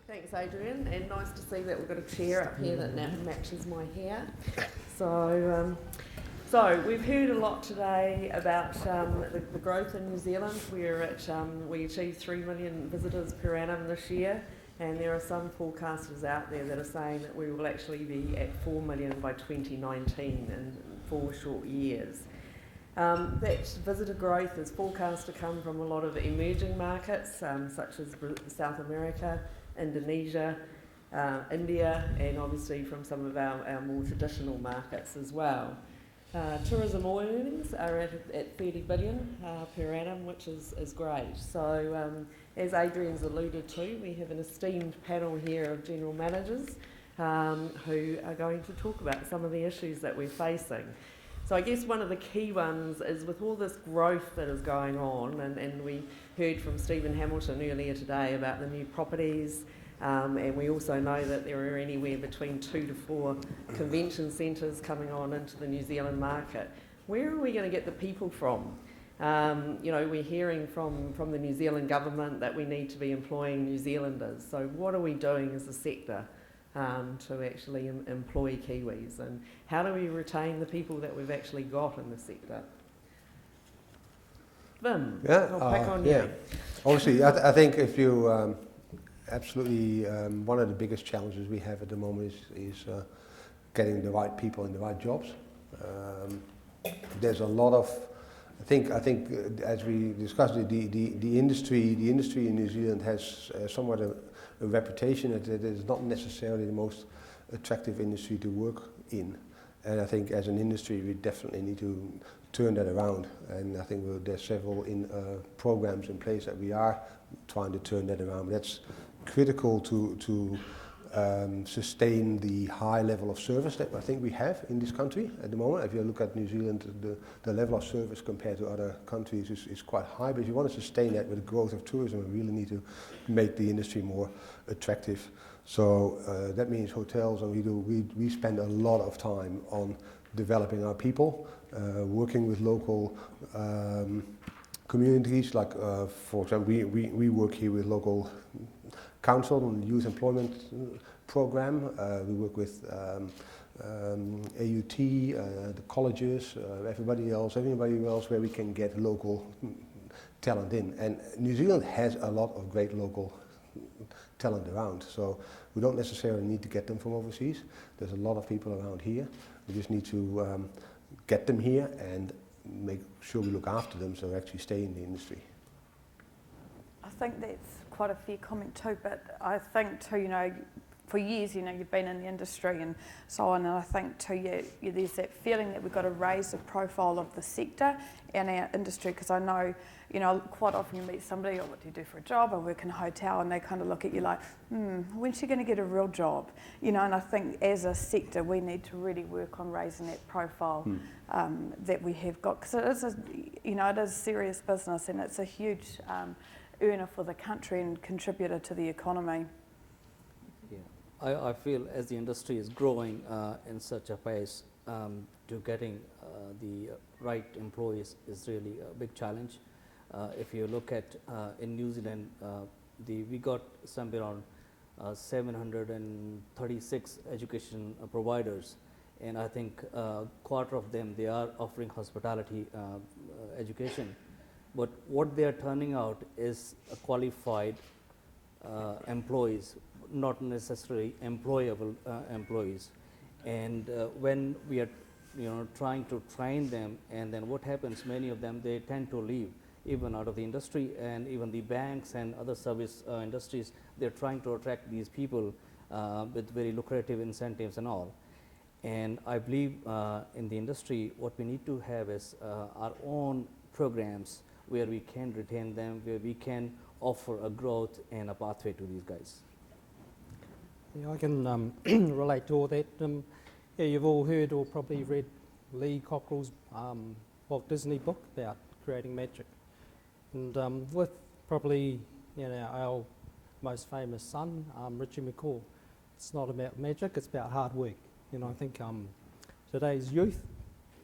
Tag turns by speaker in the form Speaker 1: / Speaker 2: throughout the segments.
Speaker 1: Thanks, Adrian, and nice to see that we've got a chair up here that matches my hair. So we've heard a lot today about the growth in New Zealand. We achieved 3 million visitors per annum this year, and there are some forecasters out there that are saying that we will actually be at 4 million by 2019 in 4 short years. That visitor growth is forecast to come from a lot of emerging markets, such as South America, Indonesia, India, and obviously from some of our more traditional markets as well. Tourism earnings are at 30 billion per annum, which is great. So as Adrian's alluded to, we have an esteemed panel here of general managers who are going to talk about some of the issues that we're facing. So I guess one of the key ones is with all this growth that is going on, and we heard from Stephen Hamilton earlier today about the new properties, and we also know that there are anywhere between 2 to 4 convention centres coming on into the New Zealand market. Where are we going to get the people from? We're hearing from the New Zealand government that we need to be employing New Zealanders. So what are we doing as a sector to actually employ Kiwis, and how do we retain the people that we've actually got in the sector? Vim, I'll pick on you.
Speaker 2: Obviously, I think if you absolutely one of the biggest challenges we have at the moment is getting the right people in the right jobs. There's a lot of I think as we discussed, the industry in New Zealand has somewhat a reputation that it is not necessarily the most attractive industry to work in, and I think as an industry we definitely need to turn that around, and I think there's several programs in place that we are trying to turn that around. But that's critical to sustain the high level of service that I think we have in this country at the moment. If you look at New Zealand, the level of service compared to other countries is quite high, but if you want to sustain that with the growth of tourism, we really need to make the industry more attractive. So that means hotels, and we spend a lot of time on developing our people, working with local communities, like for example, we work here with local council on the youth employment program. We work with AUT, the colleges, everybody else where we can get local talent in. And New Zealand has a lot of great local talent around, so we don't necessarily need to get them from overseas. There's a lot of people around here. We just need to get them here and make sure we look after them so they actually stay in the industry.
Speaker 3: I think that's quite a fair comment too, but I think too, for years, you've been in the industry and so on, and I think too, there's that feeling that we've got to raise the profile of the sector and our industry, because I know, quite often you meet somebody, what do you do for a job? I work in a hotel, and they kind of look at you like, when's she going to get a real job? And I think as a sector, we need to really work on raising that profile that we have got, because it is it is serious business, and it's a huge earner for the country and contributor to the economy.
Speaker 4: Yeah, I feel as the industry is growing in such a pace, to getting the right employees is really a big challenge. If you look at in New Zealand, we got somewhere around 736 education providers, and I think quarter of them, they are offering hospitality education. But what they are turning out is qualified employees, not necessarily employable employees. And when we are trying to train them, and then what happens, many of them, they tend to leave even out of the industry, and even the banks and other service industries, they're trying to attract these people with very lucrative incentives and all. And I believe in the industry, what we need to have is our own programs where we can retain them, where we can offer a growth and a pathway to these guys.
Speaker 5: Yeah, I can relate to all that. You've all heard or probably read Lee Cockrell's Walt Disney book about creating magic. And with probably our most famous son, Richie McCaw, it's not about magic, it's about hard work. I think today's youth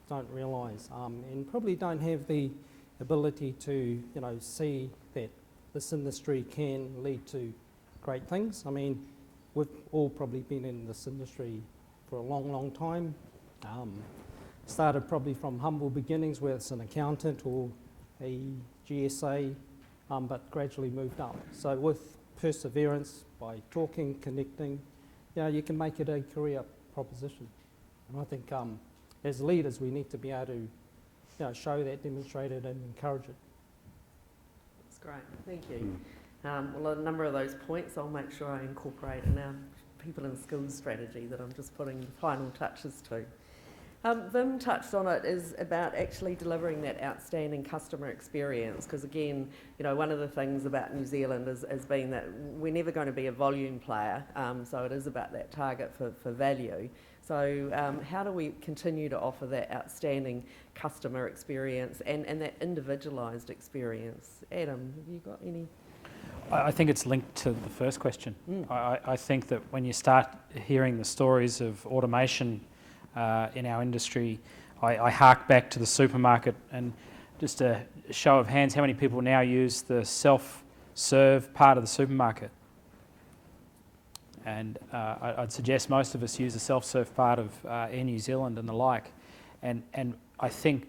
Speaker 5: don't realise and probably don't have the ability to see that this industry can lead to great things. I mean, we've all probably been in this industry for a long, long time. Started probably from humble beginnings, whether it's an accountant or a GSA, but gradually moved up. So with perseverance, by talking, connecting, you can make it a career proposition. And I think as leaders, we need to be able to show that, demonstrate it, and encourage it.
Speaker 1: That's great, thank you. Well, a number of those points I'll make sure I incorporate in our people in skills strategy that I'm just putting the final touches to. Vim touched on it, is about actually delivering that outstanding customer experience, because again, one of the things about New Zealand has been that we're never going to be a volume player, so it is about that target for value. So how do we continue to offer that outstanding customer experience and that individualised experience? Adam, have you got any?
Speaker 6: I think it's linked to the first question. I think that when you start hearing the stories of automation in our industry, I hark back to the supermarket, and just a show of hands, how many people now use the self-serve part of the supermarket? And I'd suggest most of us use the self-serve part of Air New Zealand and the like. And I think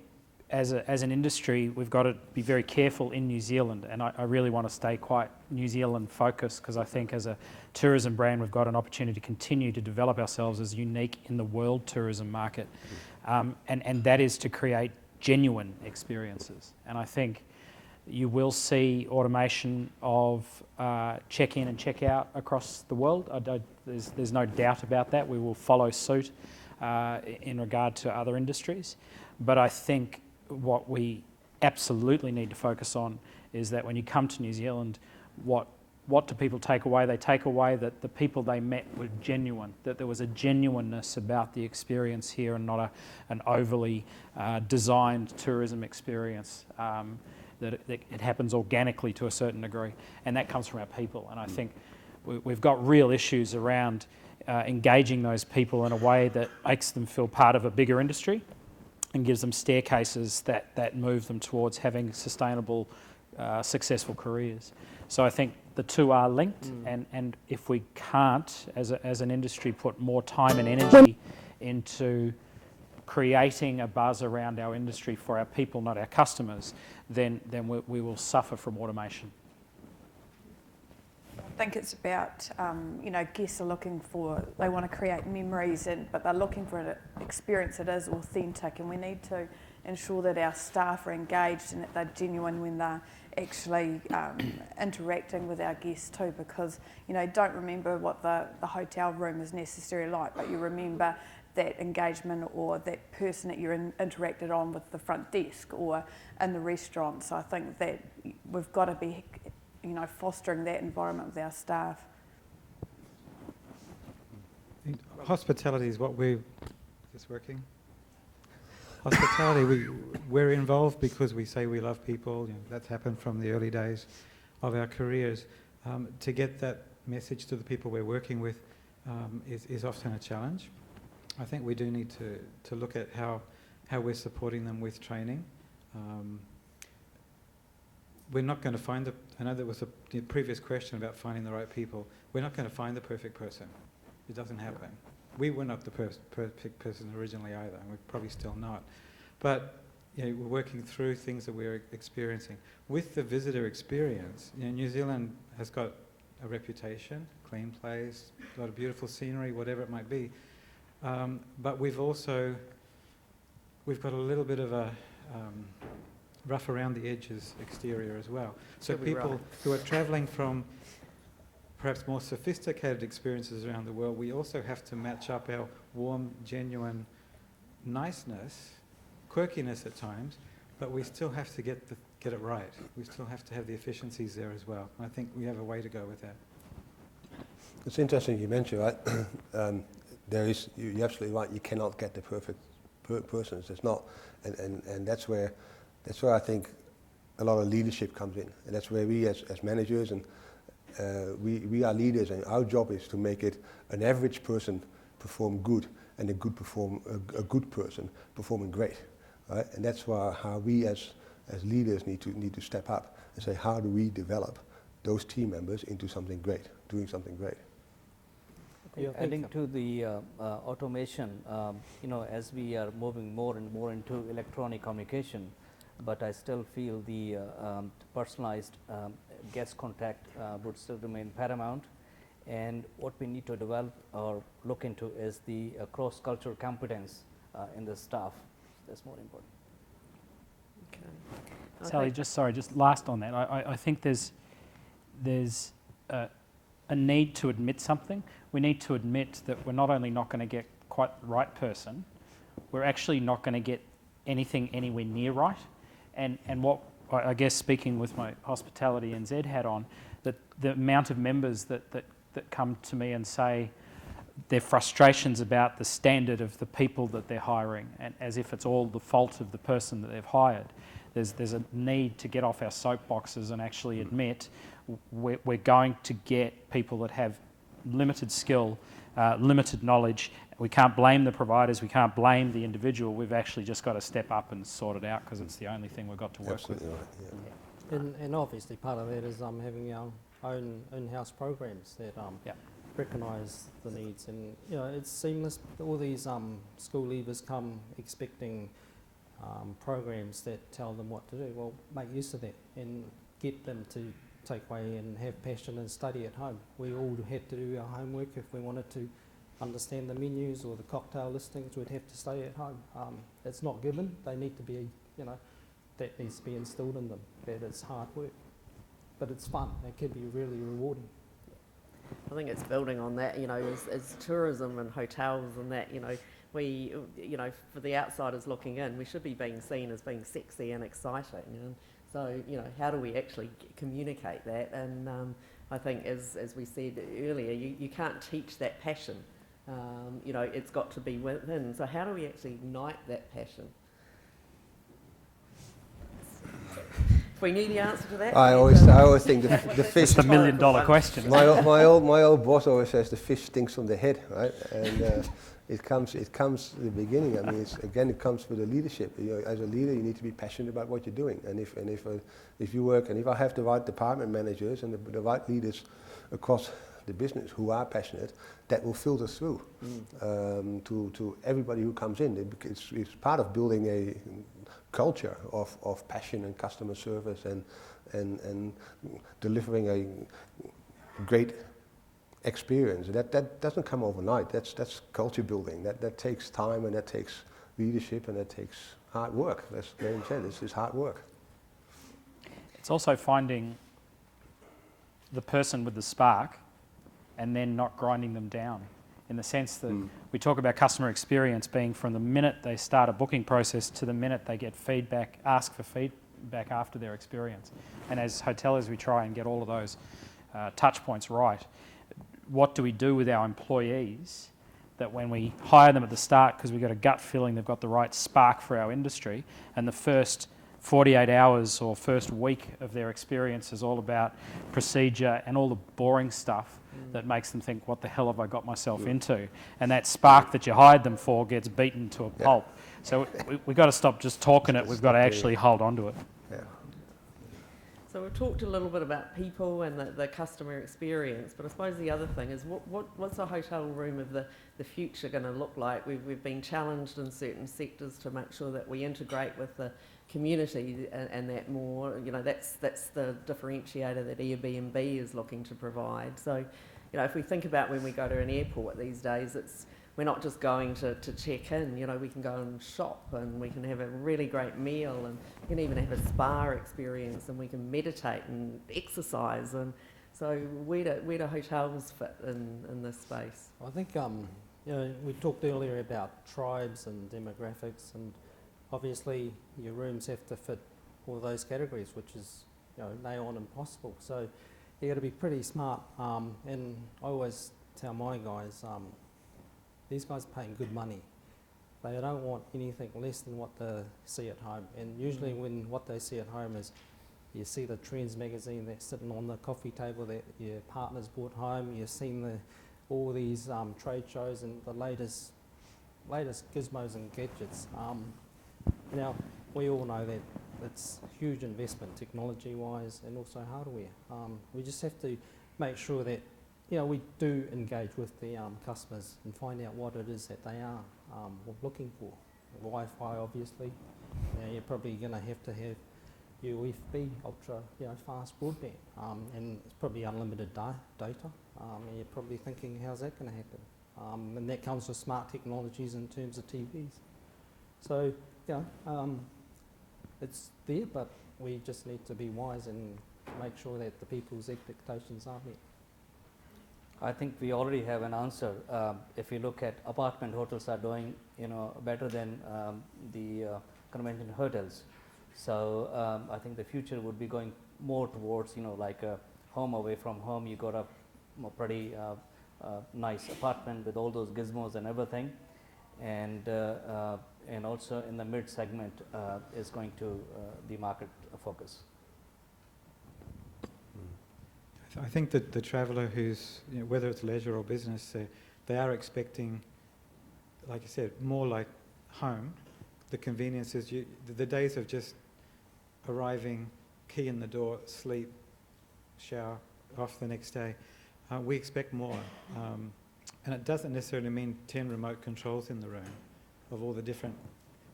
Speaker 6: as an industry, we've got to be very careful in New Zealand, and I really want to stay quite New Zealand focused, because I think as a tourism brand, we've got an opportunity to continue to develop ourselves as unique in the world tourism market, and that is to create genuine experiences. And I think you will see automation of check-in and check-out across the world. There's no doubt about that. We will follow suit in regard to other industries. But I think what we absolutely need to focus on is that when you come to New Zealand, what do people take away? They take away that the people they met were genuine, that there was a genuineness about the experience here and not an overly designed tourism experience, that it happens organically to a certain degree, and that comes from our people. And I think we've got real issues around engaging those people in a way that makes them feel part of a bigger industry and gives them staircases that move them towards having sustainable, successful careers. So I think the two are linked, and if we can't, as an industry, put more time and energy into creating a buzz around our industry for our people, not our customers, then we will suffer from automation.
Speaker 3: I think it's about, guests are looking for, they want to create memories, but they're looking for an experience that is authentic, and we need to ensure that our staff are engaged and that they're genuine when they're actually interacting with our guests too, because, don't remember what the hotel room is necessarily like, but you remember that engagement or that person that you're interacted on with the front desk or in the restaurant. So I think that we've got to be fostering that environment with our staff.
Speaker 7: Hospitality is what we're... Is this working? Hospitality, we're involved because we say we love people. That's happened from the early days of our careers. To get that message to the people we're working with is often a challenge. I think we do need to look at how we're supporting them with training. We're not going to find I know there was the previous question about finding the right people. We're not going to find the perfect person. It doesn't happen. We were not the perfect person originally either, and we're probably still not. But we're working through things that we're experiencing. With the visitor experience, New Zealand has got a reputation, clean place, a lot of beautiful scenery, whatever it might be. But we've got a little bit of a rough around the edges exterior as well. So people who are travelling from perhaps more sophisticated experiences around the world, we also have to match up our warm, genuine niceness, quirkiness at times, but we still have to get it right. We still have to have the efficiencies there as well. And I think we have a way to go with that.
Speaker 2: It's interesting you mentioned, right? You're absolutely right. You cannot get the perfect person. It's not, and that's where I think a lot of leadership comes in, and that's where we as managers and we are leaders, and our job is to make it an average person perform good and a good person performing great, right? And that's how we as leaders need to step up and say, how do we develop those team members into something great, doing something great.
Speaker 5: Yeah, I think
Speaker 4: Adding
Speaker 5: so.
Speaker 4: to the automation, you know, as we are moving more and more into electronic communication, but I still feel the personalized guest contact would still remain paramount. And what we need to develop or look into is the cross-cultural competence in the staff. That's more important.
Speaker 1: Okay. I
Speaker 6: Sally,
Speaker 1: think-
Speaker 6: just last on that. I think there's a need to admit something. We need to admit that we're not only not going to get quite the right person, we're actually not going to get anything anywhere near right. And what I guess, speaking with my Hospitality NZ hat on, that the amount of members that come to me and say their frustrations about the standard of the people that they're hiring, and as if it's all the fault of the person that they've hired. There's a need to get off our soapboxes and actually admit we're going to get people that have limited skill, limited knowledge. We can't blame the providers, we can't blame the individual. We've actually just got to step up and sort it out, because it's the only thing we've got to work
Speaker 2: Absolutely
Speaker 6: with.
Speaker 2: right. Yeah.
Speaker 5: And obviously part of that is having our own in-house programs that
Speaker 6: Yep.
Speaker 5: recognise the needs, and you know, it's seamless. All these school leavers come expecting programs that tell them what to do. Well, make use of that and get them to take away and have passion and study at home. We all had to do our homework if we wanted to understand the menus or the cocktail listings. We'd have to study at home. It's not given. They need to be, you know, that needs to be instilled in them. That it's hard work, but it's fun. It can be really rewarding.
Speaker 1: I think it's building on that, you know, as tourism and hotels and that, you know, we, you know, for the outsiders looking in, we should be being seen as being sexy and exciting. And so, you know, how do we actually communicate that? And I think, as we said earlier, you can't teach that passion. You know, it's got to be within. So how do we actually ignite that passion? If we knew the answer to that,
Speaker 2: I always think the fish.
Speaker 6: It's the $1 million question.
Speaker 2: My old boss always says the fish stinks from the head, right? And it comes at the beginning. I mean, it comes with the leadership. You know, as a leader, you need to be passionate about what you're doing. And if you work, and if I have the right department managers and the right leaders across the business who are passionate, that will filter through to everybody who comes in. It's part of building a culture of passion and customer service and delivering a great experience. That doesn't come overnight. That's culture building. That takes time, and that takes leadership, and that takes hard work. As Graham said, this is hard work.
Speaker 6: It's also finding the person with the spark and then not grinding them down, in the sense that we talk about customer experience being from the minute they start a booking process to the minute they get feedback, ask for feedback after their experience. And as hoteliers, we try and get all of those touch points right. What do we do with our employees that when we hire them at the start, because we've got a gut feeling they've got the right spark for our industry, and the first 48 hours or first week of their experience is all about procedure and all the boring stuff that makes them think, what the hell have I got myself into? And that spark that you hired them for gets beaten to a pulp. So we've got to stop just talking it, we've got to actually hold on to it.
Speaker 2: Yeah.
Speaker 1: So we've talked a little bit about people and the customer experience, but I suppose the other thing is what's a hotel room of the future going to look like? We've been challenged in certain sectors to make sure that we integrate with the community and that more, you know, that's the differentiator that Airbnb is looking to provide. So, you know, if we think about when we go to an airport these days, we're not just going to check in, you know, we can go and shop, and we can have a really great meal, and we can even have a spa experience, and we can meditate and exercise. And so where do hotels fit in this space?
Speaker 5: I think you know, we talked earlier about tribes and demographics, and obviously your rooms have to fit all those categories, which is, you know, nigh on impossible. So you got to be pretty smart. And I always tell my guys, these guys are paying good money. They don't want anything less than what they see at home. And usually when what they see at home is, you see the Trends magazine that's sitting on the coffee table that your partner's brought home. You've seen all these trade shows and the latest gizmos and gadgets. Now, we all know that it's huge investment technology-wise and also hardware. We just have to make sure that we do engage with the customers and find out what it is that they are looking for. Wi-Fi, obviously. You're probably going to have UFB, ultra fast broadband, and it's probably unlimited data. And you're probably thinking, how's that going to happen? And that comes with smart technologies in terms of TVs. So, it's there, but we just need to be wise and make sure that the people's expectations are met.
Speaker 4: I think we already have an answer. If you look at apartment hotels are doing, better than the convention hotels. So I think the future would be going more towards, like a home away from home. You got a pretty nice apartment with all those gizmos and everything, and also in the mid segment is going to the market focus.
Speaker 7: I think that the traveller who's, whether it's leisure or business, they are expecting, like I said, more like home. The conveniences, the days of just arriving, key in the door, sleep, shower, off the next day, we expect more. And it doesn't necessarily mean 10 remote controls in the room of all the different.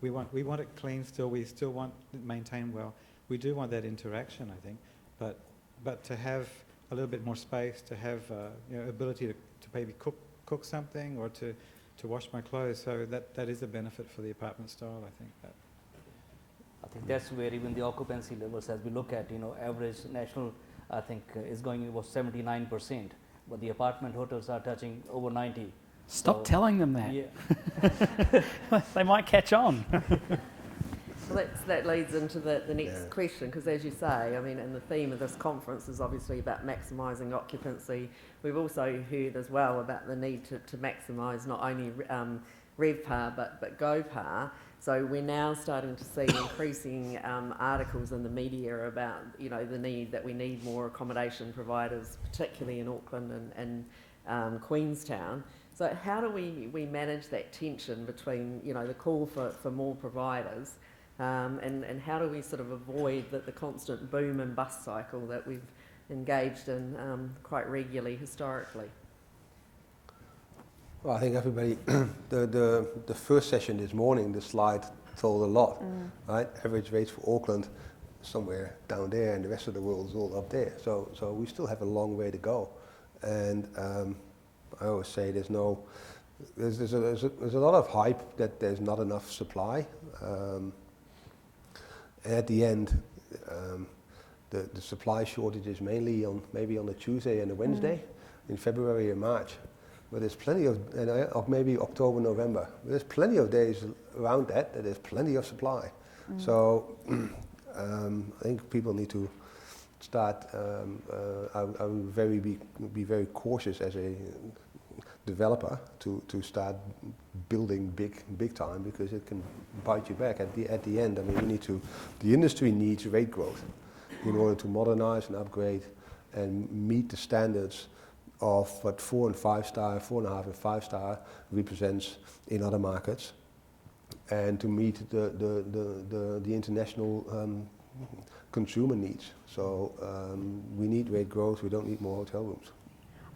Speaker 7: We want it clean still. We still want it maintained well. We do want that interaction, I think, but to have a little bit more space, to have ability to maybe cook something or to wash my clothes. So that is a benefit for the apartment style, I think.
Speaker 4: I think that's where even the occupancy levels, as we look at, average national, I think is going was 79%, but the apartment hotels are touching over 90.
Speaker 6: Stop telling them that.
Speaker 4: Yeah.
Speaker 6: They might catch on.
Speaker 1: Well, that leads into the next question, because as you say, I mean, and the theme of this conference is obviously about maximising occupancy. We've also heard as well about the need to maximise not only RevPAR but GoPAR. So we're now starting to see increasing articles in the media about, the need that we need more accommodation providers, particularly in Auckland and Queenstown. So how do we manage that tension between, the call for more providers and how do we sort of avoid the constant boom and bust cycle that we've engaged in quite regularly historically?
Speaker 2: Well, I think everybody, the first session this morning, the slide told a lot, right? Average rates for Auckland somewhere down there, and the rest of the world is all up there. So we still have a long way to go, and I always say there's a lot of hype that there's not enough supply. At the end, the supply shortage is mainly maybe on a Tuesday and a Wednesday in February and March. But there's plenty of maybe October, November. There's plenty of days around that there's plenty of supply. So I think people need to start. I would be very cautious as a developer to start building big time, because it can bite you back at the end. I mean, the industry needs rate growth in order to modernize and upgrade and meet the standards of what 4 and 5 star, 4.5 and 5 star represents in other markets, and to meet the international consumer needs. So we need rate growth. We don't need more hotel rooms.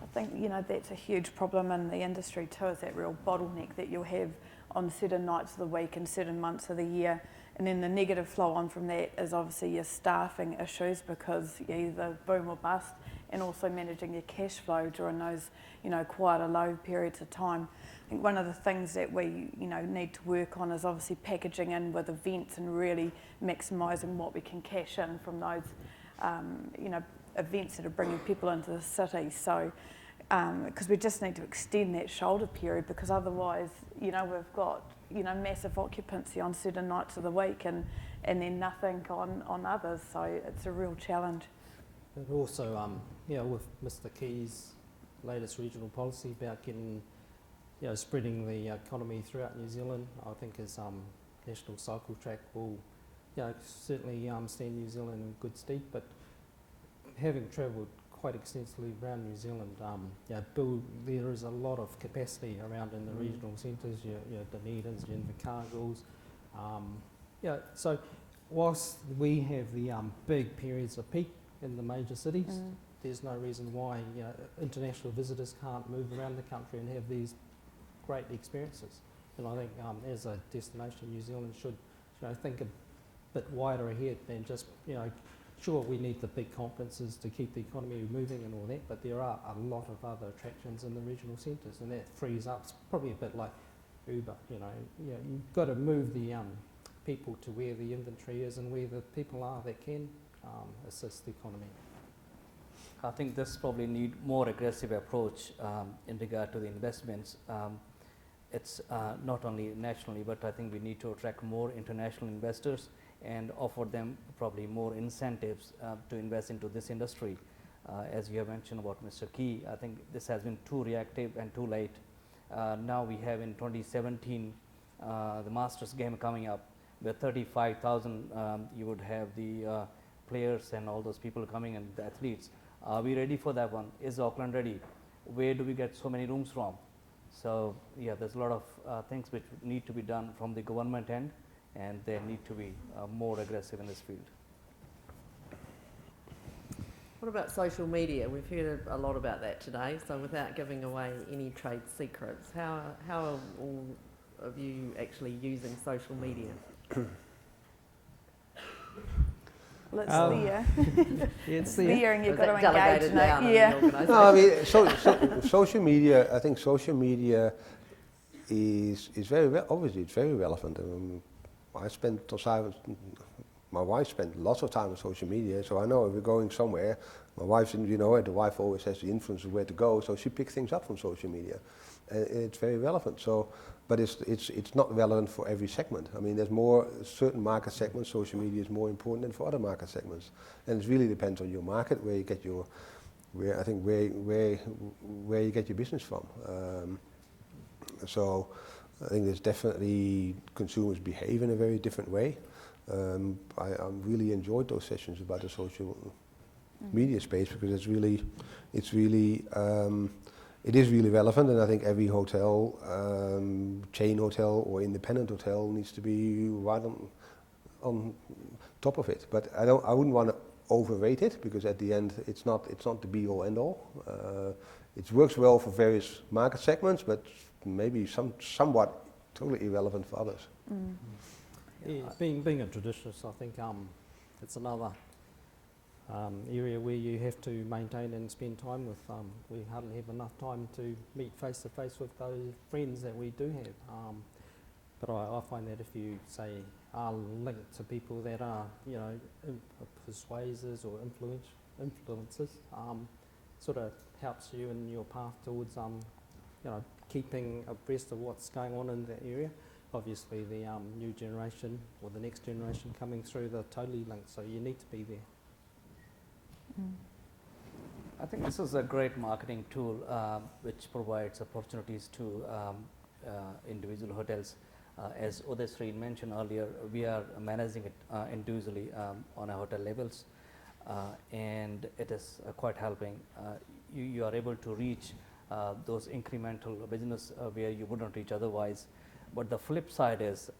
Speaker 3: I think, that's a huge problem in the industry too, is that real bottleneck that you'll have on certain nights of the week and certain months of the year. And then the negative flow on from that is obviously your staffing issues, because you either boom or bust, and also managing your cash flow during those, quieter low periods of time. I think one of the things that we, need to work on is obviously packaging in with events and really maximising what we can cash in from those, events that are bringing people into the city. So, because we just need to extend that shoulder period, because otherwise, we've got, massive occupancy on certain nights of the week and then nothing on others. So it's a real challenge.
Speaker 5: But also, with Mr. Key's latest regional policy about getting, spreading the economy throughout New Zealand, I think his National Cycle Track will, certainly stand New Zealand in good stead. But having travelled quite extensively around New Zealand, there is a lot of capacity around in the regional centres, your Dunedins, your Invercargills. So whilst we have the big periods of peak in the major cities,
Speaker 3: Mm.
Speaker 5: there's no reason why international visitors can't move around the country and have these great experiences. And I think as a destination, New Zealand should think a bit wider ahead than just, sure, we need the big conferences to keep the economy moving and all that, but there are a lot of other attractions in the regional centres, and that frees up. It's probably a bit like Uber, you've got to move the people to where the inventory is and where the people are that can assist the economy.
Speaker 4: I think this probably need more aggressive approach in regard to the investments. It's not only nationally, but I think we need to attract more international investors and offer them probably more incentives to invest into this industry. As you have mentioned about Mr. Key, I think this has been too reactive and too late. Now we have in 2017 the Masters game coming up, where 35,000 you would have the players and all those people coming and the athletes. Are we ready for that one? Is Auckland ready? Where do we get so many rooms from? So yeah, there's a lot of things which need to be done from the government end, and they need to be more aggressive in this field.
Speaker 1: What about social media? We've heard a lot about that today. So without giving away any trade secrets, how are all of you actually using social media?
Speaker 3: Well, it's
Speaker 5: Um,
Speaker 3: there.
Speaker 5: It's
Speaker 3: There, and you've
Speaker 1: Is
Speaker 3: got to
Speaker 1: that
Speaker 3: engage
Speaker 1: delegated
Speaker 3: in
Speaker 1: down
Speaker 3: it.
Speaker 1: in
Speaker 3: Yeah.
Speaker 1: the organisation?
Speaker 2: No, I mean, social media. I think social media is very obviously it's very relevant. My wife spent lots of time on social media, so I know if we're going somewhere, my wife, the wife always has the influence of where to go, so she picks things up from social media. It's very relevant. So, but it's not relevant for every segment. I mean, there's more certain market segments. Social media is more important than for other market segments, and it really depends on your market where you get your, where you get your business from. So, I think there's definitely consumers behave in a very different way. I really enjoyed those sessions about the social media space because it is really relevant, and I think every hotel, chain hotel or independent hotel needs to be right on top of it. But I wouldn't want to overrate it because at the end it's not the be all end all. It works well for various market segments, but maybe somewhat totally irrelevant for others.
Speaker 3: Mm.
Speaker 5: Yeah, being a traditionalist, I think it's another area where you have to maintain and spend time with. We hardly have enough time to meet face to face with those friends that we do have. But I find that if you say are linked to people that are persuaders or influencers, sort of helps you in your path towards keeping abreast of what's going on in that area. Obviously, the new generation or the next generation coming through, they're totally linked, so you need to be there.
Speaker 3: Mm.
Speaker 4: I think this is a great marketing tool which provides opportunities to individual hotels. As Udesri mentioned earlier, we are managing it individually on a hotel levels, and it is quite helping. You are able to reach those incremental business where you wouldn't reach otherwise. But the flip side is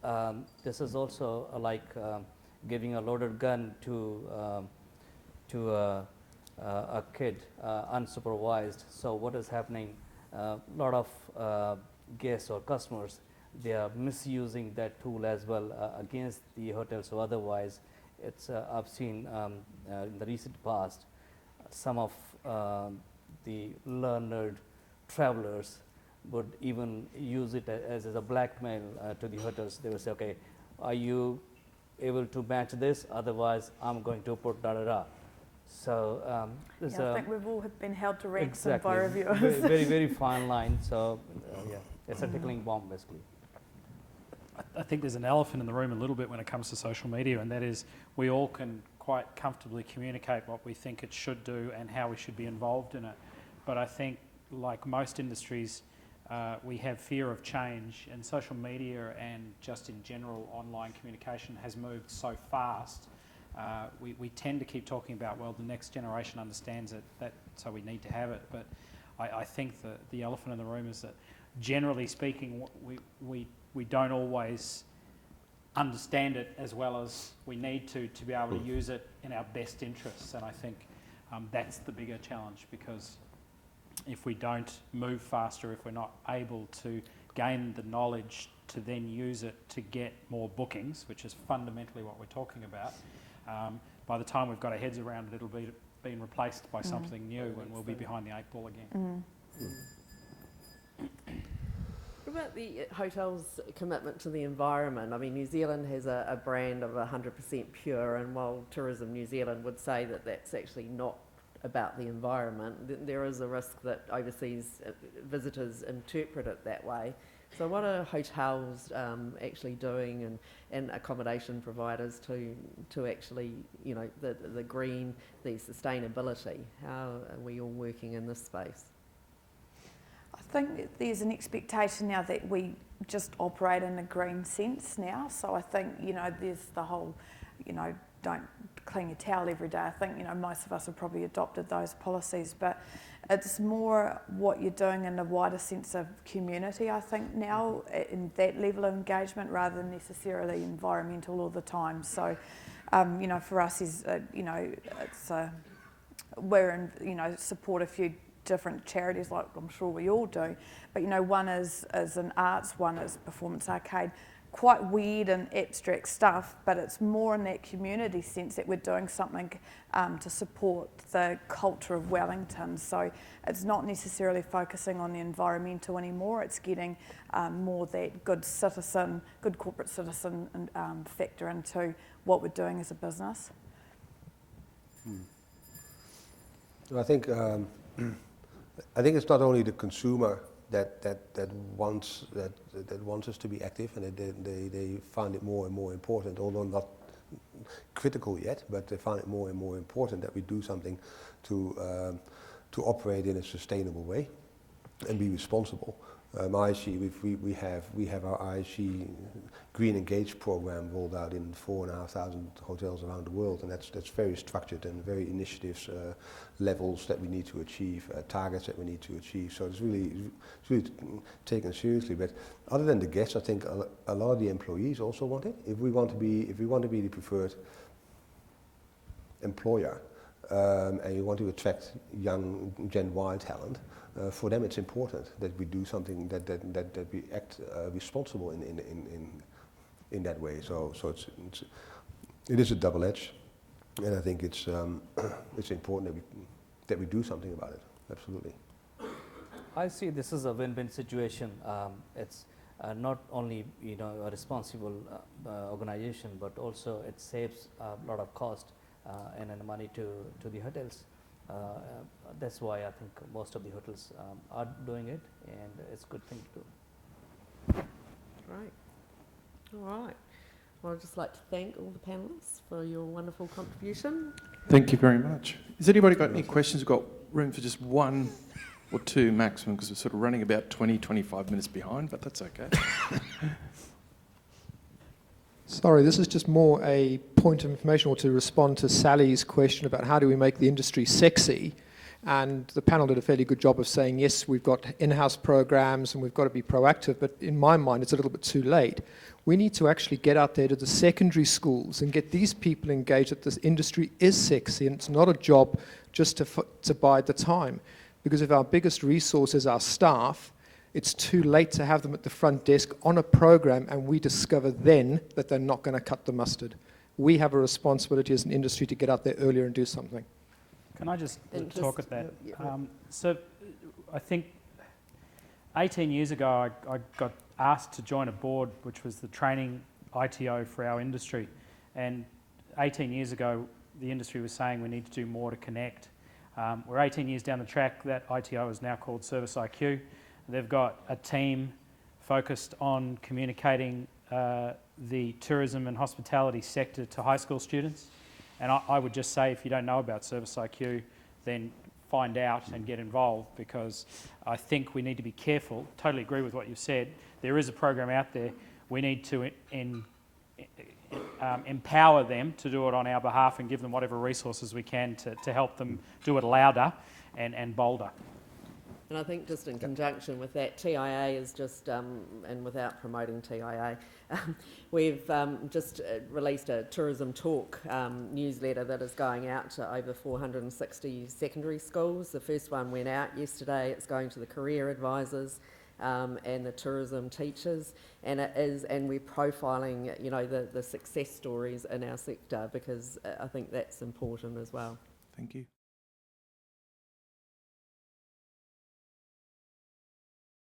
Speaker 4: this is also like giving a loaded gun to a kid unsupervised. So what is happening? A lot of guests or customers, they are misusing that tool as well against the hotel. So otherwise, it's I've seen in the recent past some of the learned travelers would even use it as a blackmail to the hotels. They would say, okay, are you able to match this? Otherwise, I'm going to put da-da-da. So
Speaker 3: I think we've all been held to ransom
Speaker 4: exactly,
Speaker 3: by reviewers.
Speaker 4: very, very fine line. So yeah, it's a tickling bomb basically.
Speaker 6: I think there's an elephant in the room a little bit when it comes to social media, and that is we all can quite comfortably communicate what we think it should do and how we should be involved in it. But I think, like most industries, we have fear of change, and social media and just in general online communication has moved so fast. We tend to keep talking about, well, the next generation understands it, so we need to have it. But I think the elephant in the room is that, generally speaking, we don't always understand it as well as we need to be able to use it in our best interests. And I think that's the bigger challenge, because if we don't move faster, if we're not able to gain the knowledge to then use it to get more bookings, which is fundamentally what we're talking about, by the time we've got our heads around it, it'll be being replaced by something new, and we'll be behind the 8 ball again.
Speaker 1: What about the hotel's commitment to the environment? I mean, New Zealand has a brand of 100% pure, and while Tourism New Zealand would say that that's actually not about the environment, there is a risk that overseas visitors interpret it that way. So what are hotels actually doing, and accommodation providers to actually, you know, the green, the sustainability? How are we all working in this space?
Speaker 3: I think that there's an expectation now that we just operate in a green sense now. So I think, you know, there's the whole, you know, don't clean your towel every day. I think, you know, most of us have probably adopted those policies, but it's more what you're doing in a wider sense of community, I think, now, in that level of engagement, rather than necessarily environmental all the time. So, you know, for us is, you know, it's we're in, you know, support a few different charities, like I'm sure we all do, but, you know, one is an arts, one is Performance Arcade. Quite weird and abstract stuff, but it's more in that community sense that we're doing something to support the culture of Wellington. So it's not necessarily focusing on the environmental anymore, it's getting more that good citizen, good corporate citizen factor into what we're doing as a business.
Speaker 2: I think it's not only the consumer that wants us to be active, and they find it more and more important, although not critical yet, but they find it more and more important that we do something to operate in a sustainable way and be responsible. IHG, we have our IHG Green Engage program rolled out in 4,500 hotels around the world, and that's very structured and very initiatives, levels that we need to achieve, targets that we need to achieve. So it's really taken seriously. But other than the guests, I think a lot of the employees also want it. If we want to be the preferred employer, and you want to attract young Gen Y talent, for them it's important that we do something that we act responsible in that way. So it is a double edge, and I think it's important that we do something about it. Absolutely.
Speaker 4: I see this is a win-win situation. It's not only, you know, a responsible organization, but also it saves a lot of cost and money to the hotels. That's why I think most of the hotels are doing it, and it's a good thing to do.
Speaker 1: Great. All right. Well, I'd just like to thank all the panellists for your wonderful contribution.
Speaker 8: Thank you very much. Has anybody got any questions? We've got room for just one or two maximum, because we're sort of running about 20-25 minutes behind, but that's okay.
Speaker 9: Sorry, this is just more a point of information, or to respond to Sally's question about how do we make the industry sexy. And the panel did a fairly good job of saying, yes, we've got in-house programs and we've got to be proactive, but in my mind, it's a little bit too late. We need to actually get out there to the secondary schools and get these people engaged that this industry is sexy, and it's not a job just to bide the time. Because if our biggest resource is our staff, it's too late to have them at the front desk on a program, and we discover then that they're not going to cut the mustard. We have a responsibility as an industry to get out there earlier and do something.
Speaker 6: Can I just
Speaker 1: And
Speaker 6: talk
Speaker 1: just,
Speaker 6: at that?
Speaker 1: yeah.
Speaker 6: So I think 18 years ago I got asked to join a board which was the training ITO for our industry, and 18 years ago the industry was saying we need to do more to connect. We're 18 years down the track. That ITO is now called Service IQ. They've got a team focused on communicating the tourism and hospitality sector to high school students. And I would just say, if you don't know about Service IQ, then find out and get involved, because I think we need to be careful. Totally agree with what you've said. There is a program out there. We need to empower them to do it on our behalf and give them whatever resources we can to help them do it louder and bolder.
Speaker 1: And I think just in conjunction with that, TIA is just, and without promoting TIA, we've just released a Tourism Talk newsletter that is going out to over 460 secondary schools. The first one went out yesterday. It's going to the career advisors and the tourism teachers, and we're profiling, you know, the success stories in our sector, because I think that's important as well.
Speaker 8: Thank you.